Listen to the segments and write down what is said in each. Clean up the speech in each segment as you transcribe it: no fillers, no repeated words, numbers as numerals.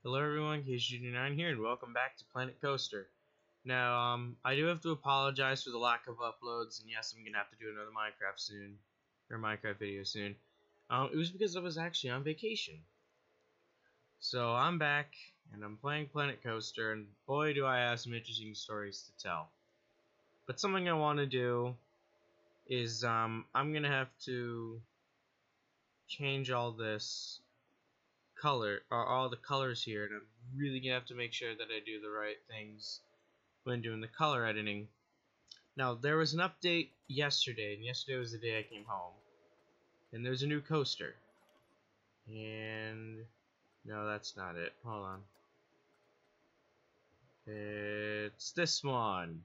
Hello everyone, KG9 here, and welcome back to Planet Coaster. Now, I do have to apologize for the lack of uploads, and yes, I'm gonna have to do another Minecraft video soon. It was because I was actually on vacation. So I'm back, and I'm playing Planet Coaster, and boy do I have some interesting stories to tell. But something I want to do is, I'm gonna have to change all this color, or all the colors here, and I'm really gonna have to make sure that I do the right things when doing the color editing. Now, there was an update yesterday, and yesterday was the day I came home, and there's a new coaster. And no, that's not it. Hold on. It's this one.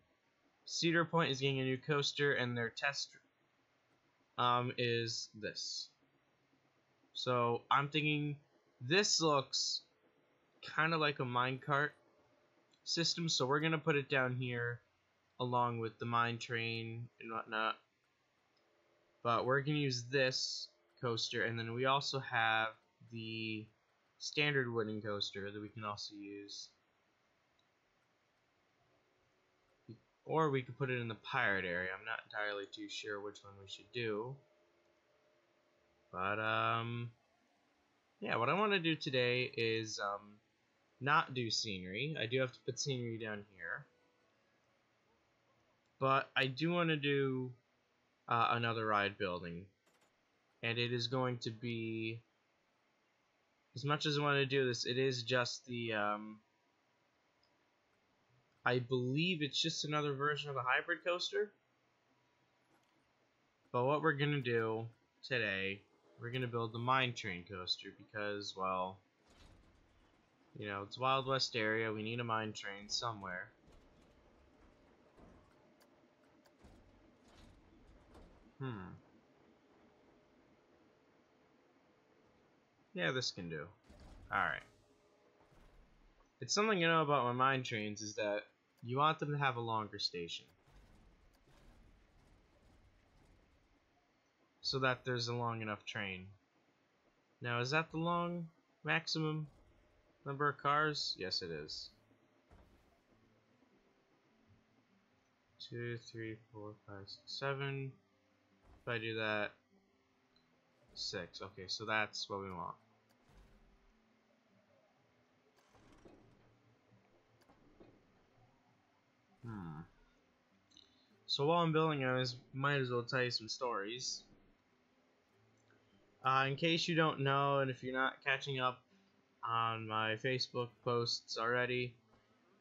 Cedar Point is getting a new coaster, and their test is this. So I'm thinking this looks kind of like a minecart system, so we're gonna put it down here along with the mine train and whatnot. But we're gonna use this coaster, and then we also have the standard wooden coaster that we can also use. Or we could put it in the pirate area. I'm not entirely too sure which one we should do. But yeah, what I want to do today is not do scenery. I do have to put scenery down here. But I do want to do another ride building. And it is going to be, as much as I want to do this, it is just the, I believe it's just another version of the hybrid coaster. But what we're going to do today, we're going to build the mine train coaster because, well, you know, it's Wild West area, we need a mine train somewhere. Yeah, this can do. Alright. It's something you know about my mine trains is that you want them to have a longer station, so that there's a long enough train. Now, is that the long maximum number of cars? Yes, it is. 2, 3, 4, 5, 6, 7. If I do that, 6. Okay, so that's what we want. So while I'm building, I might as well tell you some stories. In case you don't know, and if you're not catching up on my Facebook posts already,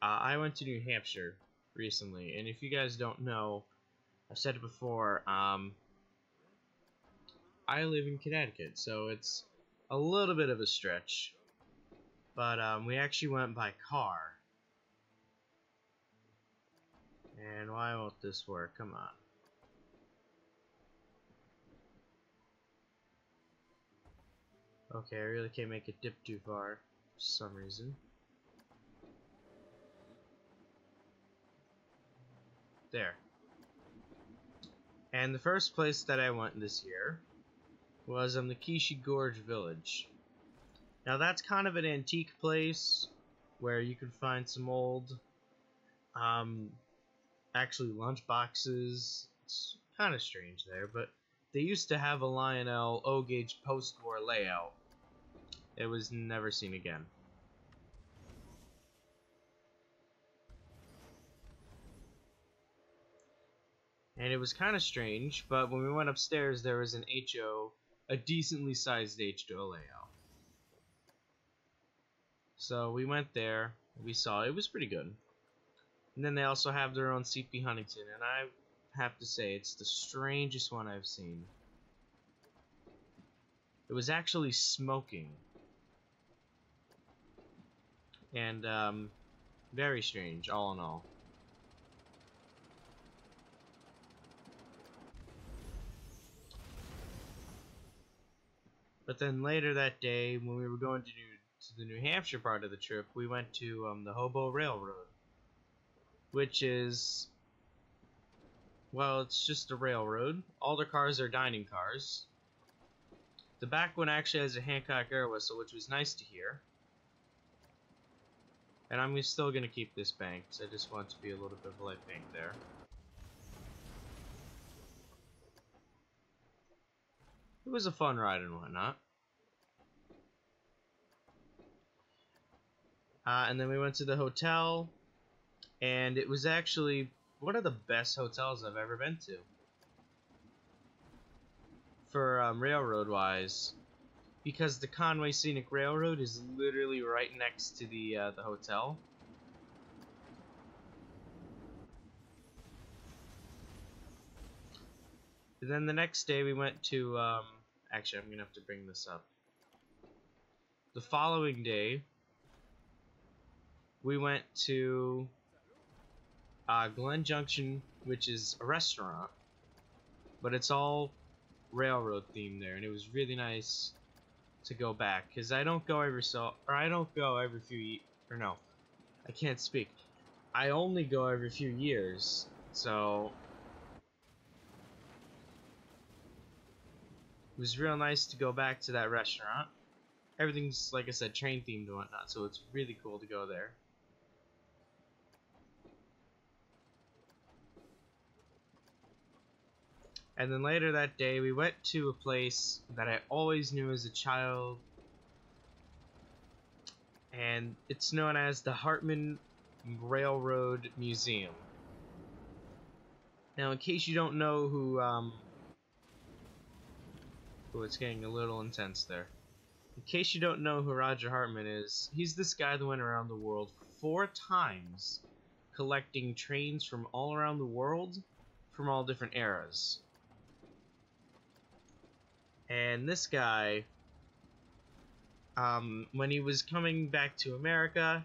I went to New Hampshire recently, and if you guys don't know, I've said it before, I live in Connecticut, so it's a little bit of a stretch, but we actually went by car. And why won't this work? Come on. Okay, I really can't make it dip too far for some reason. There. And the first place that I went this year was the Kishi Gorge Village. Now that's kind of an antique place where you can find some old, actually lunch boxes. It's kind of strange there, but they used to have a Lionel O-gauge post-war layout. It was never seen again. And it was kind of strange, but when we went upstairs, there was an HO, a decently sized HO layout. So we went there, we saw it was pretty good. And then they also have their own CP Huntington, and I have to say, it's the strangest one I've seen. It was actually smoking. And, very strange, all in all. But then later that day, when we were going to the New Hampshire part of the trip, we went to the Hobo Railroad, which is, well, it's just a railroad. All the cars are dining cars. The back one actually has a Hancock air whistle, which was nice to hear. And I'm still gonna keep this bank, because I just want it to be a little bit of a light bank there. It was a fun ride and whatnot. And then we went to the hotel, and it was actually one of the best hotels I've ever been to. For railroad-wise, because the Conway Scenic Railroad is literally right next to the hotel. And then the next day we went to, actually I'm gonna have to bring this up. The following day, we went to Glen Junction, which is a restaurant, but it's all railroad themed there, and it was really nice to go back, because I don't go every few I can't speak. I only go every few years, so it was real nice to go back to that restaurant. Everything's, like I said, train themed and whatnot, so it's really cool to go there. And then later that day, we went to a place that I always knew as a child, and it's known as the Hartman Railroad Museum. Now, in case you don't know who, oh, it's getting a little intense there. In case you don't know who Roger Hartman is, he's this guy that went around the world 4 times collecting trains from all around the world from all different eras. And this guy, when he was coming back to America,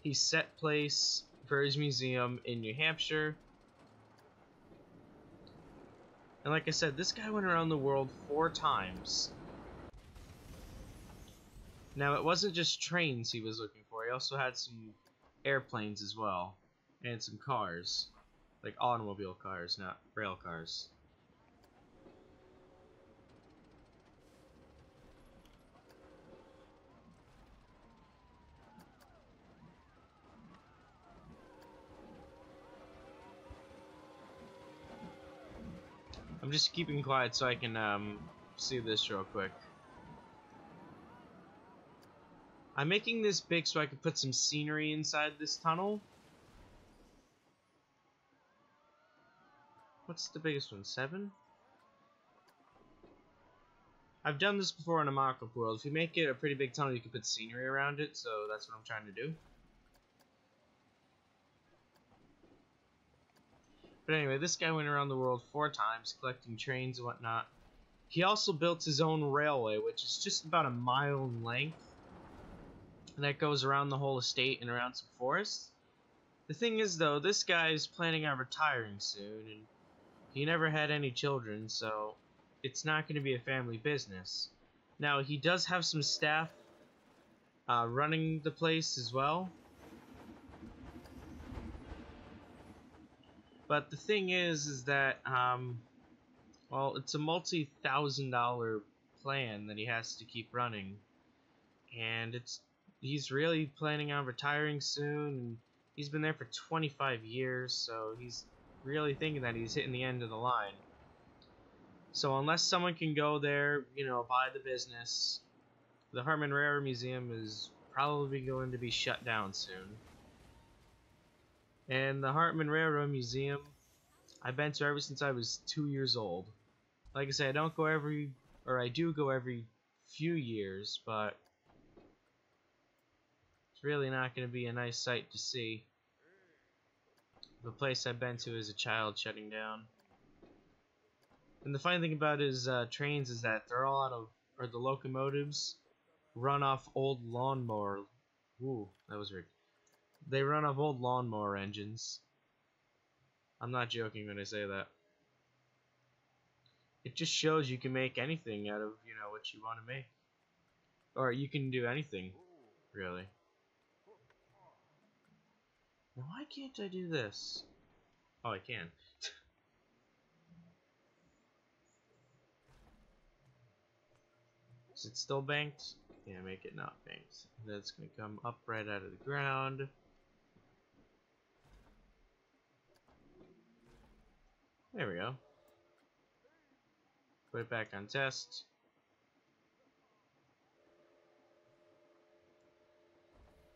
he set place for his museum in New Hampshire. And like I said, this guy went around the world 4 times. Now, it wasn't just trains he was looking for, he also had some airplanes as well, and some cars. Like automobile cars, not rail cars. I'm just keeping quiet so I can see this real quick. I'm making this big so I can put some scenery inside this tunnel. What's the biggest one? 7? I've done this before in a mock-up world. If you make it a pretty big tunnel, you can put scenery around it, so that's what I'm trying to do. But anyway, this guy went around the world 4 times, collecting trains and whatnot. He also built his own railway, which is just about a mile in length. And that goes around the whole estate and around some forests. The thing is, though, this guy's planning on retiring soon, and he never had any children, so it's not going to be a family business. Now, he does have some staff running the place as well. But the thing is that, well, it's a multi-$1,000 plan that he has to keep running. And he's really planning on retiring soon, and he's been there for 25 years, so he's really thinking that he's hitting the end of the line. So unless someone can go there, you know, buy the business, the Hartman Railroad Museum is probably going to be shut down soon. And the Hartman Railroad Museum, I've been to ever since I was 2 years old. Like I said, I do go every few years, but it's really not going to be a nice sight to see. The place I've been to as a child shutting down. And the funny thing about his trains is that they're all the locomotives run off old lawnmower. Ooh, that was weird. They run off old lawnmower engines. I'm not joking when I say that. It just shows you can make anything out of, you know, what you want to make. Or you can do anything, really. Now, why can't I do this? Oh, I can. Is it still banked? Yeah, make it not pink. That's gonna come up right out of the ground. There we go. Put it back on test.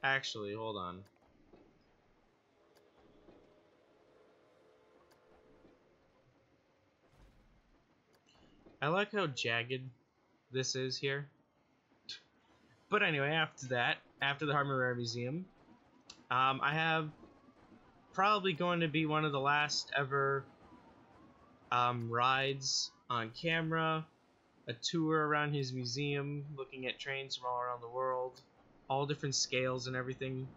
Actually, hold on. I like how jagged this is here. But anyway, after that, after the Hardware Museum, I have probably going to be one of the last ever rides on camera, a tour around his museum, looking at trains from all around the world, all different scales and everything.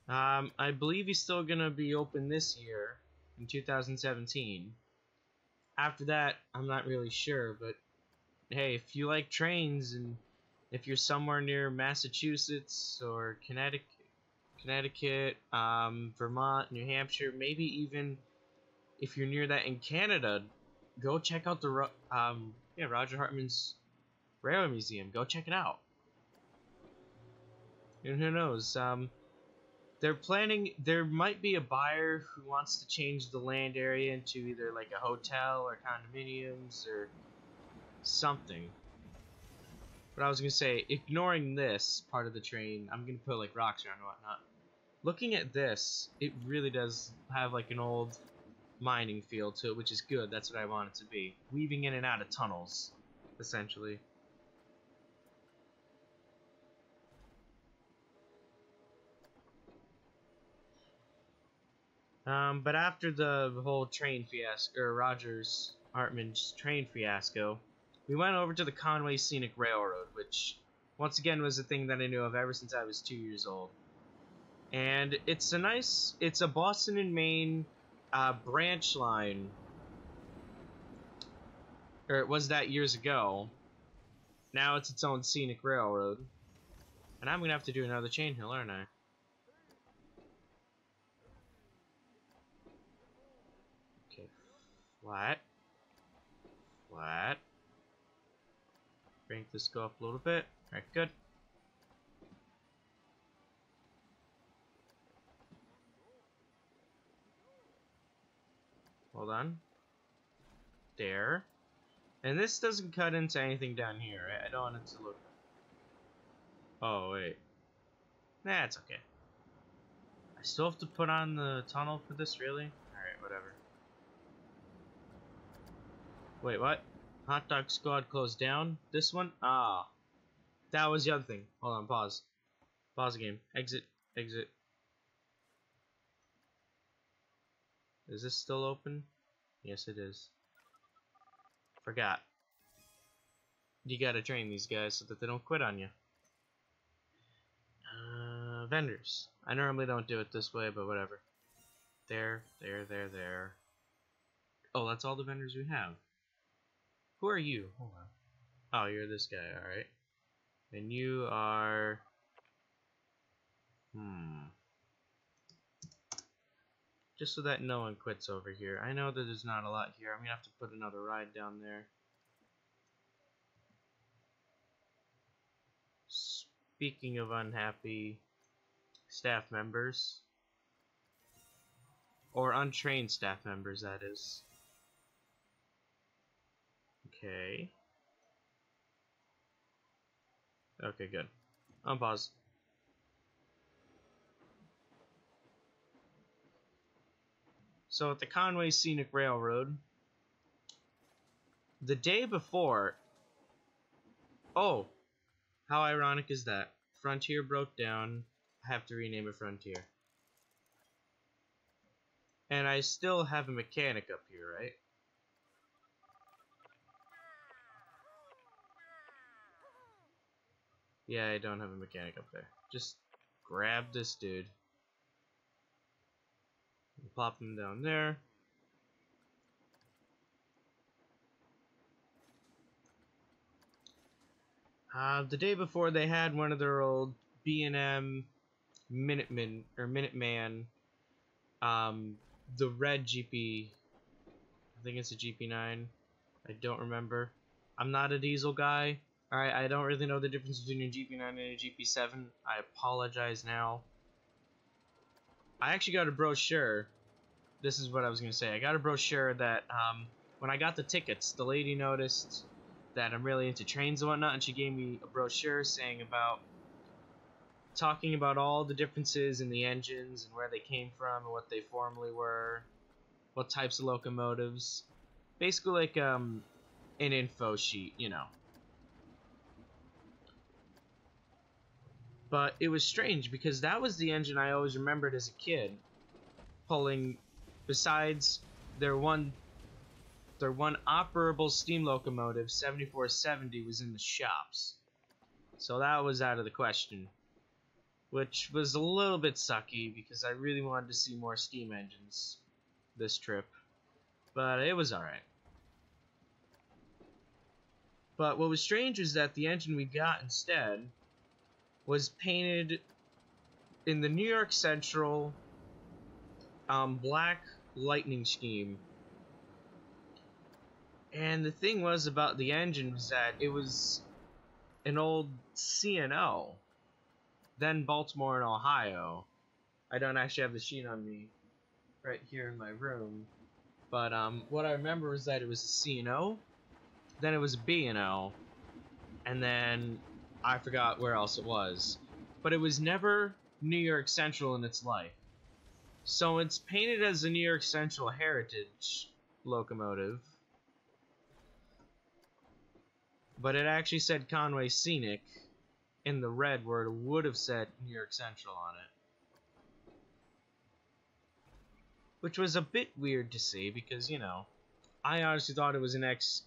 I believe he's still gonna be open this year, in 2017. After that, I'm not really sure, but hey, if you like trains and if you're somewhere near Massachusetts or Connecticut, Vermont, New Hampshire, maybe even if you're near that in Canada, go check out the Roger Hartman's Railway Museum. Go check it out. And who knows? They're planning. There might be a buyer who wants to change the land area into either like a hotel or condominiums or something. But I was gonna say, ignoring this part of the train, I'm gonna put like rocks around and whatnot. Looking at this, it really does have like an old mining feel to it, which is good. That's what I want it to be. Weaving in and out of tunnels, essentially. But after the whole train fiasco, or Rogers Hartman's train fiasco, we went over to the Conway Scenic Railroad, which, once again, was a thing that I knew of ever since I was 2 years old. And it's a Boston and Maine branch line, or it was that years ago. Now it's its own scenic railroad. And I'm gonna have to do another chain hill, aren't I? Okay, flat. Flat. Crank this go up a little bit. Alright, good. Hold on. There. And this doesn't cut into anything down here, right? I don't want it to look... Oh, wait. Nah, it's okay. I still have to put on the tunnel for this, really? Alright, whatever. Wait, what? Hot Dog Squad closed down? This one? Ah. That was the other thing. Hold on, pause. Pause the game. Exit. Exit. Is this still open? Yes, it is. Forgot. You gotta train these guys so that they don't quit on you. Vendors. I normally don't do it this way, but whatever. There. Oh, that's all the vendors we have. Who are you? Hold on. Oh, you're this guy, alright. And you are... Just so that no one quits over here. I know that there's not a lot here. I'm gonna have to put another ride down there. Speaking of unhappy staff members, or untrained staff members, that is. Okay. Okay, good. Unpause. So at the Conway Scenic Railroad, the day before... Oh! How ironic is that? Frontier broke down. I have to rename it Frontier. And I still have a mechanic up here, right? Yeah, I don't have a mechanic up there. Just grab this dude. Plop him down there. The day before, they had one of their old B&M Minuteman, the red GP. I think it's a GP9. I don't remember. I'm not a diesel guy. Alright, I don't really know the difference between a GP9 and a GP7. I apologize now. I actually got a brochure. This is what I was going to say. I got a brochure that, when I got the tickets, the lady noticed that I'm really into trains and whatnot, and she gave me a brochure talking about all the differences in the engines and where they came from and what they formerly were, what types of locomotives. Basically like, an info sheet, you know. But it was strange because that was the engine I always remembered as a kid pulling. Besides their one operable steam locomotive, 7470, was in the shops. So that was out of the question. Which was a little bit sucky because I really wanted to see more steam engines this trip. But it was alright. But what was strange was that the engine we got instead was painted in the New York Central black lightning scheme. And the thing was about the engine was that it was an old C&O, then Baltimore and Ohio. I don't actually have the sheet on me right here in my room, but what I remember was that it was a C&O, then it was a B&O, and then I forgot where else it was. But it was never New York Central in its life. So it's painted as a New York Central heritage locomotive, but it actually said Conway Scenic in the red where it would have said New York Central on it. Which was a bit weird to see because, you know, I honestly thought it was an X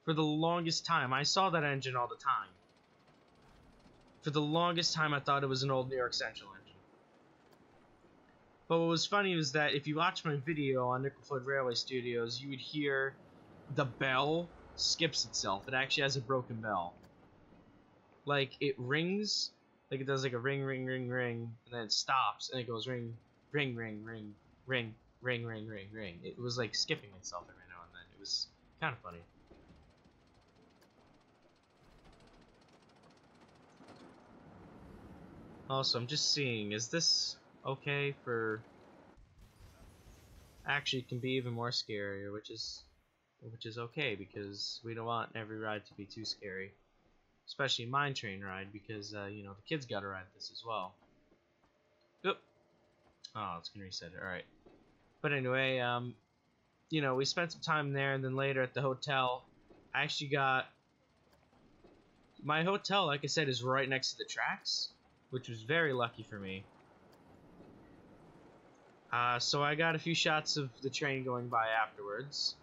for the longest time. I saw that engine all the time. For the longest time I thought it was an old New York Central engine. But what was funny was that if you watch my video on Nickel Floyd Railway Studios, you would hear the bell skips itself. It actually has a broken bell. Like, it rings, like it does like a ring, ring, ring, ring, and then it stops, and it goes ring, ring, ring, ring, ring, ring, ring, ring, ring. It was like skipping itself every now and then. It was kind of funny. Also, I'm just seeing, is this okay for... Actually, it can be even more scarier, which is okay, because we don't want every ride to be too scary. Especially Mine Train ride, because, you know, the kids gotta ride this as well. Oop! Oh, it's gonna reset it, alright. But anyway, you know, we spent some time there, and then later at the hotel, I actually got... My hotel, like I said, is right next to the tracks, which was very lucky for me. So I got a few shots of the train going by afterwards.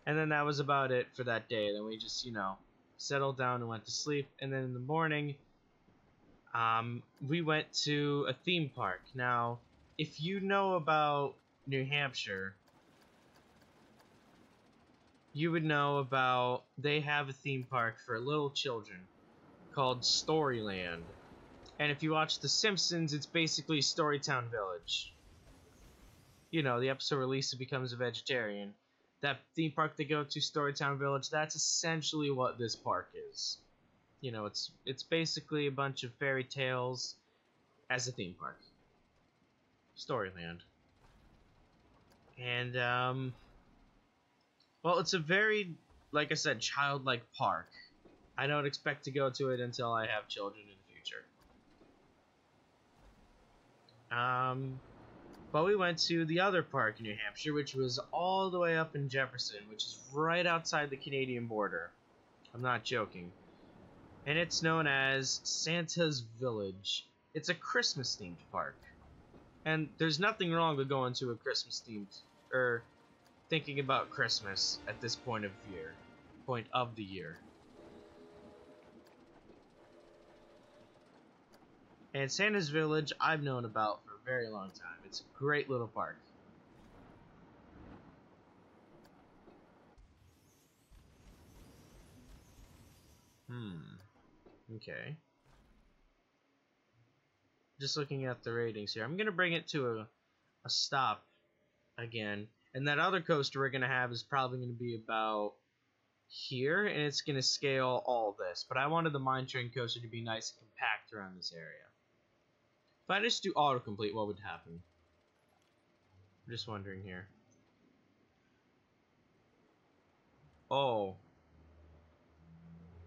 And then that was about it for that day. Then we just, you know, settled down and went to sleep. And then in the morning, we went to a theme park. Now, if you know about New Hampshire, you would know about, they have a theme park for little children called Storyland. And if you watch The Simpsons, it's basically Storytown Village. You know, the episode where Lisa becomes a vegetarian. That theme park they go to, Storytown Village, that's essentially what this park is. You know, it's basically a bunch of fairy tales as a theme park. Storyland. And, well, it's a very, like I said, childlike park. I don't expect to go to it until I have children in the future. But we went to the other park in New Hampshire, which was all the way up in Jefferson, which is right outside the Canadian border. I'm not joking. And it's known as Santa's Village. It's a Christmas-themed park. And there's nothing wrong with going to a Christmas-themed, or thinking about Christmas at this point of the year. And Santa's Village, I've known about for a very long time. It's a great little park. Okay. Just looking at the ratings here. I'm going to bring it to a stop again. And that other coaster we're going to have is probably going to be about here, and it's going to scale all this. But I wanted the mine train coaster to be nice and compact around this area. If I just do autocomplete, what would happen? I'm just wondering here. Oh.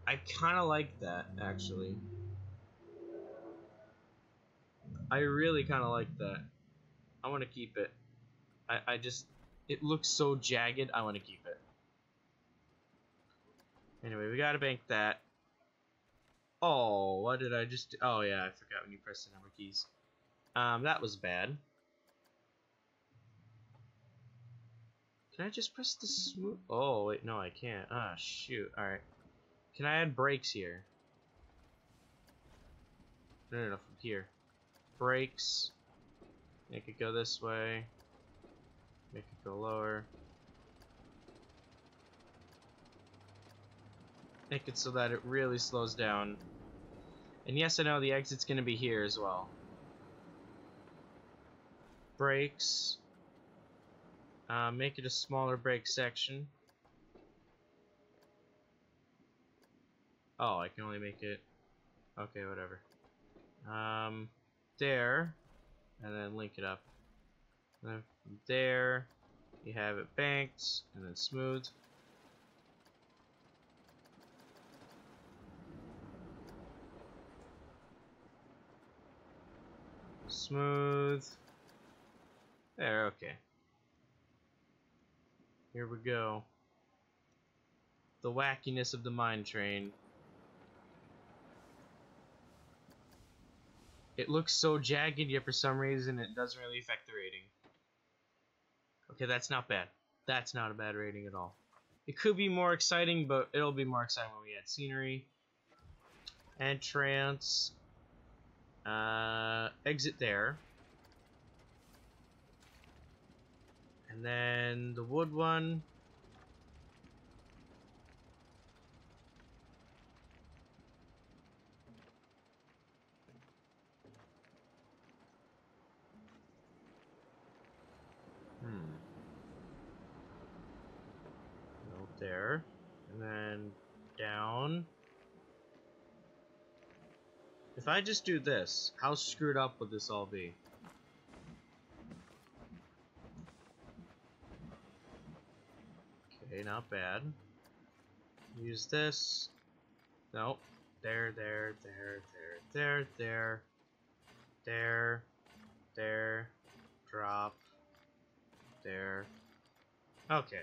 I kind of like that, actually. I really kind of like that. I want to keep it. I just... It looks so jagged, I want to keep it. Anyway, we gotta bank that. Oh, what did I just do? Oh, yeah, I forgot when you press the number keys. That was bad. Can I just press the smooth? Oh, wait, no, I can't. Ah, shoot. Alright. Can I add brakes here? No, from here. Brakes. Make it go this way. Make it go lower. Make it so that it really slows down. And yes, I know the exit's gonna be here as well. Brakes. Make it a smaller brake section. Oh, I can only make it... Okay, whatever. There. And then link it up. And then from there, you have it banked, and then smooth. Smooth. There, okay. Here we go. The wackiness of the mine train. It looks so jagged, yet for some reason it doesn't really affect the rating. Okay, that's not bad. That's not a bad rating at all. It could be more exciting, but it'll be more exciting when we add scenery. Entrance. Exit there. And then the wood one. Go there. And then down. If I just do this, how screwed up would this all be? Okay, not bad. Use this. Nope. There. Drop. There. Okay.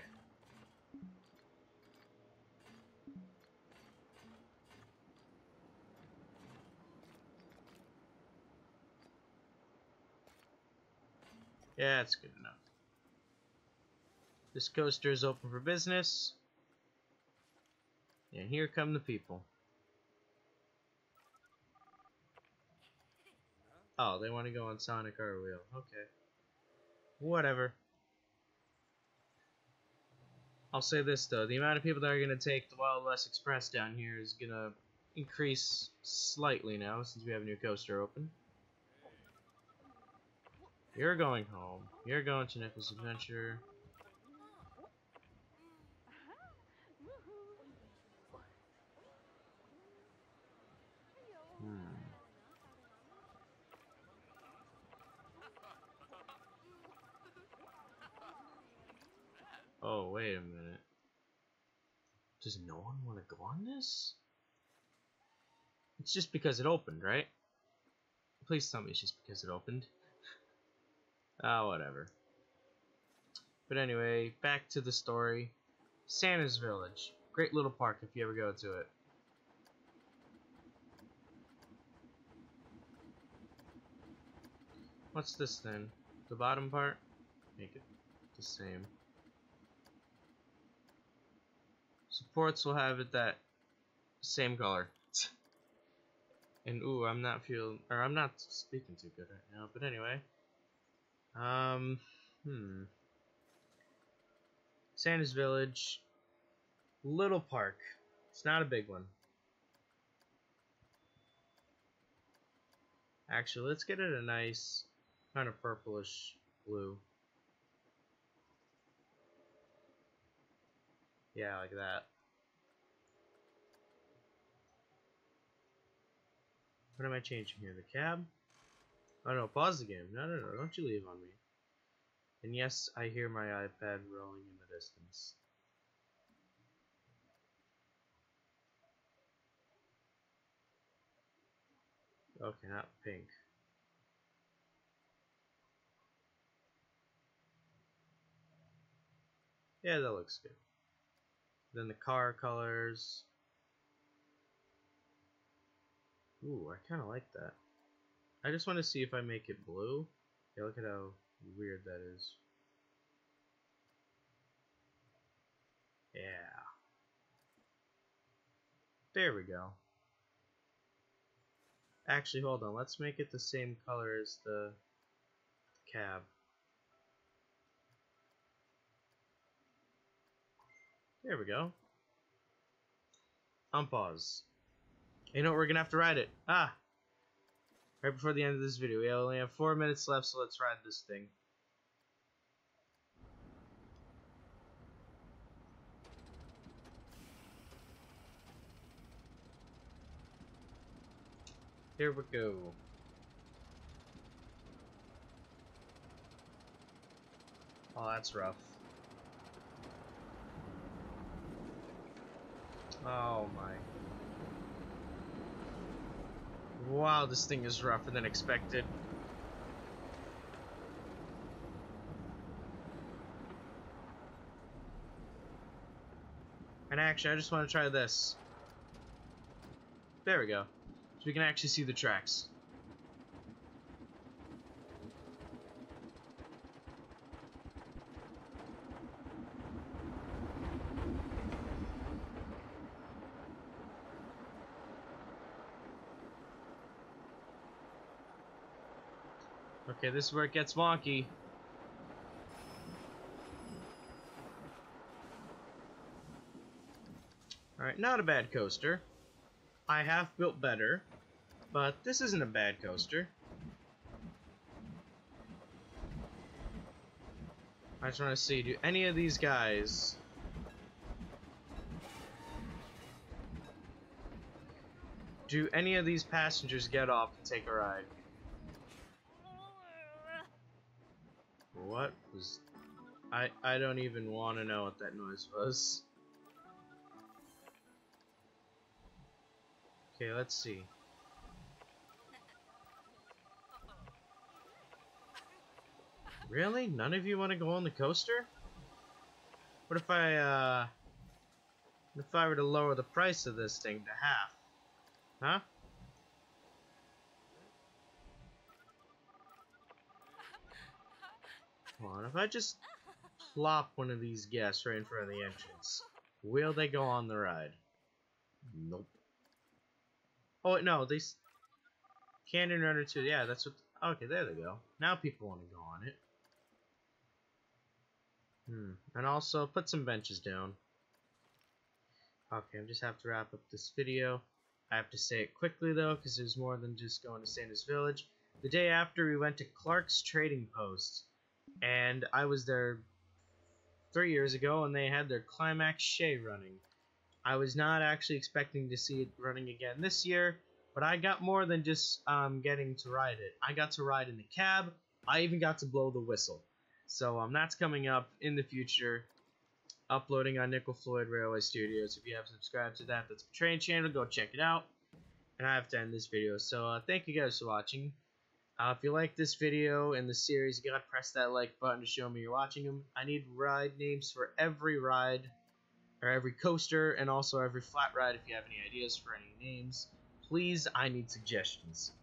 Yeah, that's good enough. This coaster is open for business. And here come the people. Oh, they want to go on Sonic R Wheel. Okay. Whatever. I'll say this though, the amount of people that are going to take the Wild West Express down here is going to increase slightly now since we have a new coaster open. You're going home. You're going to Nicholas Adventure. Oh, wait a minute. Does no one want to go on this? It's just because it opened, right? Please tell me it's just because it opened. Ah, whatever. But anyway, back to the story. Santa's Village. Great little park if you ever go to it. What's this then? The bottom part? Make it the same. Supports will have it that same color. And ooh, I'm not speaking too good right now, but anyway. Santa's Village. Little park. It's not a big one. Actually, let's get it a nice kind of purplish blue. Yeah, like that. What am I changing here? The cab? Oh no, pause the game. No, don't you leave on me. And yes, I hear my iPad rolling in the distance. Okay, not pink. Yeah, that looks good. Then the car colors. Ooh, I kind of like that. I just want to see if I make it blue. Yeah, look at how weird that is. Yeah. There we go. Actually, hold on. Let's make it the same color as the cab. There we go. Unpause. You know what? We're gonna have to ride it. Ah! Right before the end of this video. We only have 4 minutes left, so let's ride this thing. Here we go. Oh, that's rough. Oh my. Wow, this thing is rougher than expected. And actually, I just want to try this. There we go. So we can actually see the tracks. Okay, this is where it gets wonky. Alright, not a bad coaster. I have built better, but this isn't a bad coaster. I just want to see, do any of these guys... Do any of these passengers get off and take a ride? What was... I don't even want to know what that noise was. Okay, let's see. Really? None of you want to go on the coaster? What if I were to lower the price of this thing to half? Huh? Hold on, if I just plop one of these guests right in front of the entrance, will they go on the ride? Nope. Oh, wait, no, Canyon Runner 2, yeah, that's what... Okay, there they go. Now people want to go on it. And also, put some benches down. Okay, I just have to wrap up this video. I have to say it quickly, though, because there's more than just going to Santa's Village. The day after, we went to Clark's Trading Post, and I was there 3 years ago, and they had their Climax Shay running. I was not actually expecting to see it running again this year, but I got more than just getting to ride it. I got to ride in the cab. I even got to blow the whistle. So that's coming up in the future, uploading on Nickel Floyd Railway Studios. If you haven't subscribed to that, that's a train channel. Go check it out. And I have to end this video. So thank you guys for watching. If you like this video and the series, you gotta press that like button to show me you're watching them. I need ride names for every ride, or every coaster, and also every flat ride. If you have any ideas for any names, please, I need suggestions.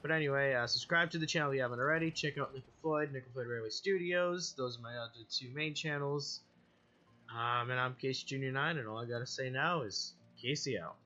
But anyway, subscribe to the channel if you haven't already. Check out Nickel Floyd Railway Studios. Those are my other 2 main channels. And I'm Casey Jr. 9, and all I gotta say now is Casey out.